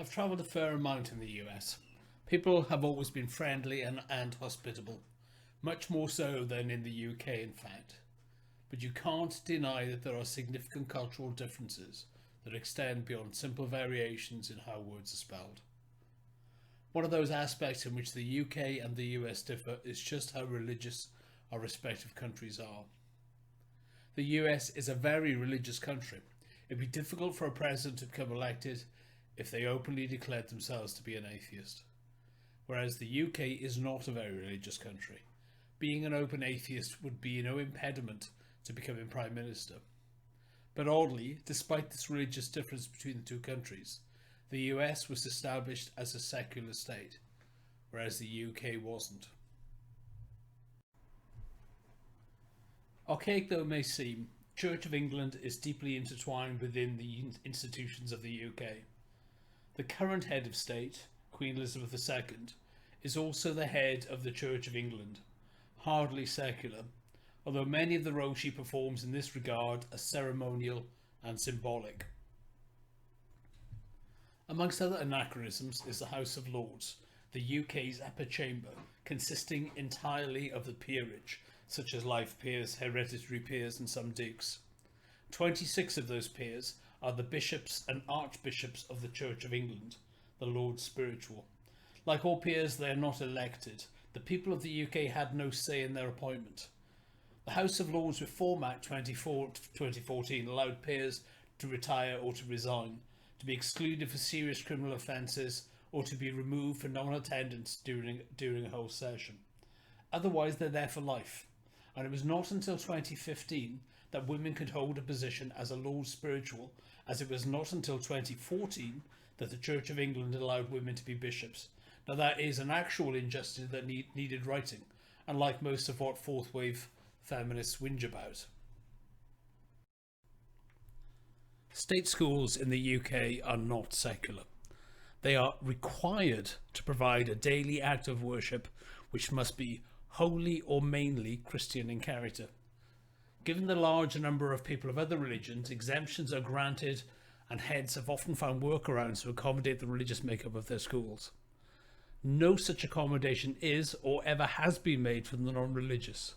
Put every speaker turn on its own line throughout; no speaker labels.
I've travelled a fair amount in the US. People have always been friendly and hospitable, much more so than in the UK, in fact. But you can't deny that there are significant cultural differences that extend beyond simple variations in how words are spelled. One of those aspects in which the UK and the US differ is just how religious our respective countries are. The US is a very religious country. It'd be difficult for a president to become elected if they openly declared themselves to be an atheist. Whereas the UK is not a very religious country. Being an open atheist would be no impediment to becoming Prime Minister. But oddly, despite this religious difference between the two countries, the US was established as a secular state, whereas the UK wasn't. Archaic though it may seem, Church of England is deeply intertwined within the institutions of the UK. The current head of state, Queen Elizabeth II, is also the head of the Church of England, hardly secular, although many of the roles she performs in this regard are ceremonial and symbolic. Amongst other anachronisms is the House of Lords, the UK's upper chamber, consisting entirely of the peerage, such as life peers, hereditary peers and some dukes. 26 of those peers are the bishops and archbishops of the Church of England, the Lords Spiritual. Like all peers, they are not elected. The people of the UK had no say in their appointment. The House of Lords Reform Act 2014 allowed peers to retire or to resign, to be excluded for serious criminal offences, or to be removed for non-attendance during a whole session. Otherwise, they're there for life. And it was not until 2015 that women could hold a position as a Lord Spiritual, as it was not until 2014 that the Church of England allowed women to be bishops. Now that is an actual injustice that needed righting, unlike most of what fourth wave feminists whinge about. State schools in the UK are not secular. They are required to provide a daily act of worship which must be wholly or mainly Christian in character. Given the large number of people of other religions, exemptions are granted, and heads have often found workarounds to accommodate the religious makeup of their schools. No such accommodation is or ever has been made for the non-religious.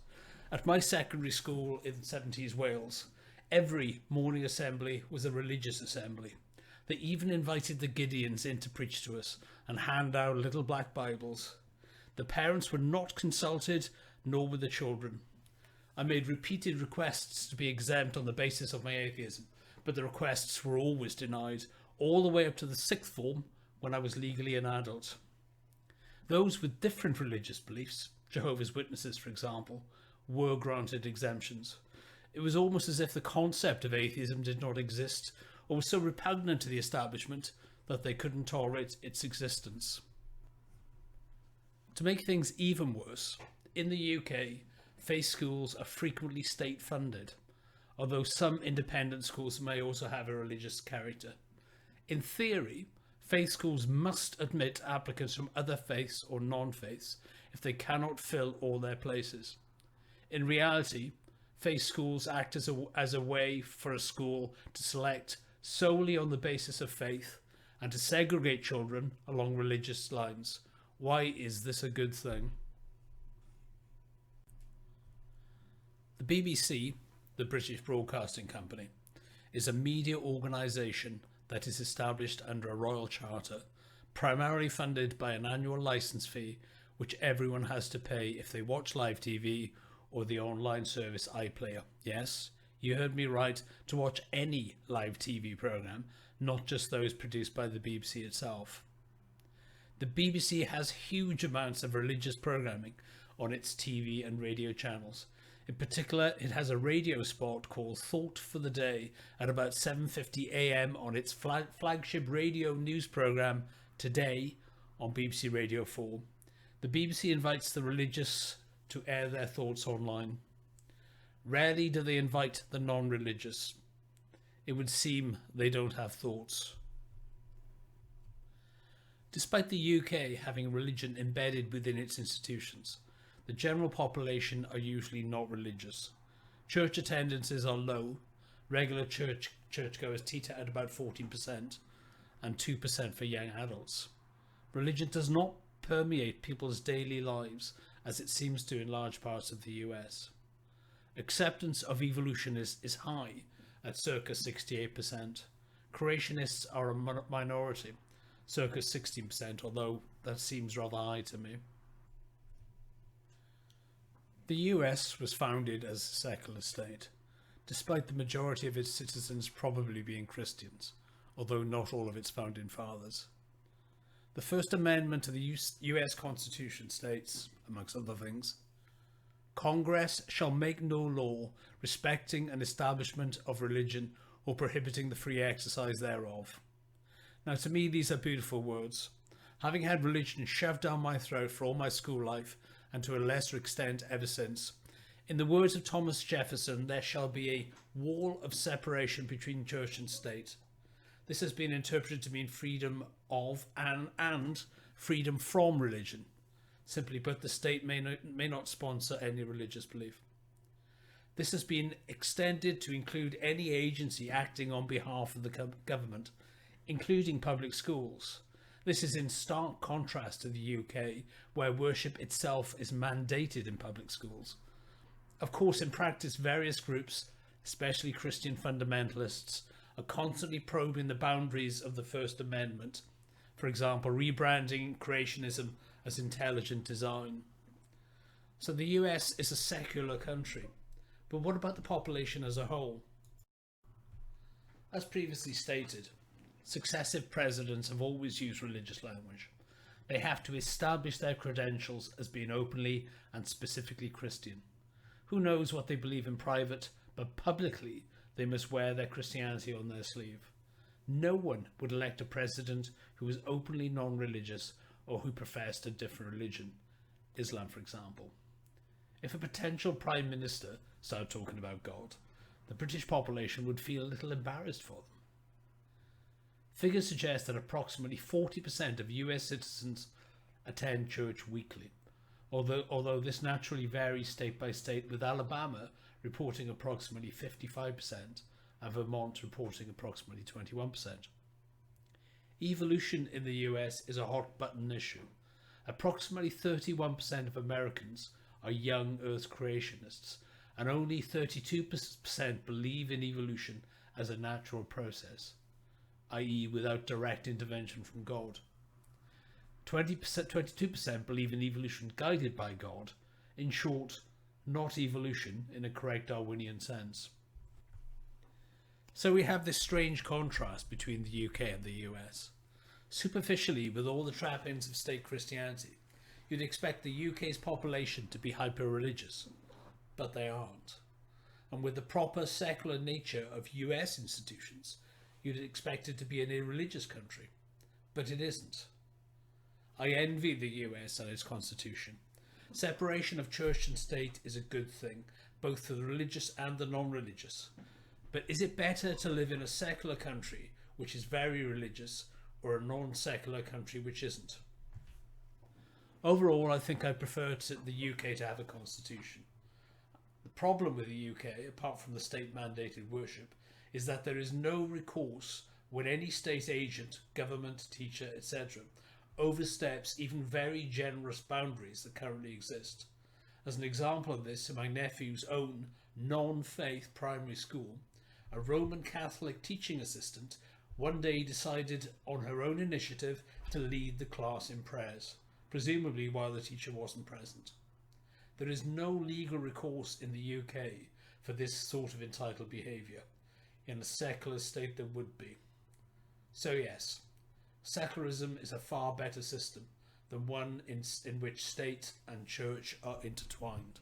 At my secondary school in 70s Wales, every morning assembly was a religious assembly. They even invited the Gideons in to preach to us and hand out little black Bibles. The parents were not consulted, nor were the children. I made repeated requests to be exempt on the basis of my atheism, but the requests were always denied, all the way up to the sixth form when I was legally an adult. Those with different religious beliefs, Jehovah's Witnesses for example, were granted exemptions. It was almost as if the concept of atheism did not exist, or was so repugnant to the establishment that they couldn't tolerate its existence. To make things even worse, in the UK, faith schools are frequently state funded, although some independent schools may also have a religious character. In theory, faith schools must admit applicants from other faiths or non-faiths if they cannot fill all their places. In reality, faith schools act as a way for a school to select solely on the basis of faith and to segregate children along religious lines. Why is this a good thing? The BBC, the British Broadcasting Company, is a media organisation that is established under a royal charter, primarily funded by an annual licence fee which everyone has to pay if they watch live TV or the online service iPlayer. Yes, you heard me right, to watch any live TV programme, not just those produced by the BBC itself. The BBC has huge amounts of religious programming on its TV and radio channels. In particular, it has a radio spot called Thought for the Day at about 7:50 AM on its flagship radio news programme Today on BBC Radio 4. The BBC invites the religious to air their thoughts online. Rarely do they invite the non-religious. It would seem they don't have thoughts. Despite the UK having religion embedded within its institutions, the general population are usually not religious. Church attendances are low. Regular churchgoers teeter at about 14%, and 2% for young adults. Religion does not permeate people's daily lives as it seems to in large parts of the US. Acceptance of evolution is high at circa 68%. Creationists are a minority, circa 16%, although that seems rather high to me. The US was founded as a secular state, despite the majority of its citizens probably being Christians, although not all of its founding fathers. The First Amendment to the US Constitution states, amongst other things, Congress shall make no law respecting an establishment of religion or prohibiting the free exercise thereof. Now, to me, these are beautiful words. Having had religion shoved down my throat for all my school life, and to a lesser extent ever since, in the words of Thomas Jefferson, there shall be a wall of separation between church and state. This has been interpreted to mean freedom of and freedom from religion. Simply put, the state may not sponsor any religious belief. This has been extended to include any agency acting on behalf of the government, including public schools. This is in stark contrast to the UK, where worship itself is mandated in public schools. Of course, in practice, various groups, especially Christian fundamentalists, are constantly probing the boundaries of the First Amendment. For example, rebranding creationism as intelligent design. So the US is a secular country, but what about the population as a whole? As previously stated, successive presidents have always used religious language. They have to establish their credentials as being openly and specifically Christian. Who knows what they believe in private, but publicly they must wear their Christianity on their sleeve. No one would elect a president who is openly non-religious or who professed a different religion, Islam for example. If a potential prime minister started talking about God, the British population would feel a little embarrassed for them. Figures suggest that approximately 40% of US citizens attend church weekly, although this naturally varies state by state, with Alabama reporting approximately 55% and Vermont reporting approximately 21%. Evolution in the US is a hot button issue. Approximately 31% of Americans are young Earth creationists, and only 32% believe in evolution as a natural process, i.e. without direct intervention from God. 22% believe in evolution guided by God, in short, not evolution in a correct Darwinian sense. So we have this strange contrast between the UK and the US. Superficially, with all the trappings of state Christianity, you'd expect the UK's population to be hyper-religious, but they aren't. And with the proper secular nature of US institutions, you'd expect it to be an irreligious country, but it isn't. I envy the US and its constitution. Separation of church and state is a good thing, both for the religious and the non-religious. But is it better to live in a secular country which is very religious, or a non-secular country which isn't? Overall, I think I prefer the UK to have a constitution. The problem with the UK, apart from the state-mandated worship, is that there is no recourse when any state agent, government, teacher, etc. oversteps even very generous boundaries that currently exist. As an example of this, in my nephew's own non-faith primary school, a Roman Catholic teaching assistant one day decided on her own initiative to lead the class in prayers, presumably while the teacher wasn't present. There is no legal recourse in the UK for this sort of entitled behaviour. In a secular state there would be. So yes, secularism is a far better system than one in which state and church are intertwined.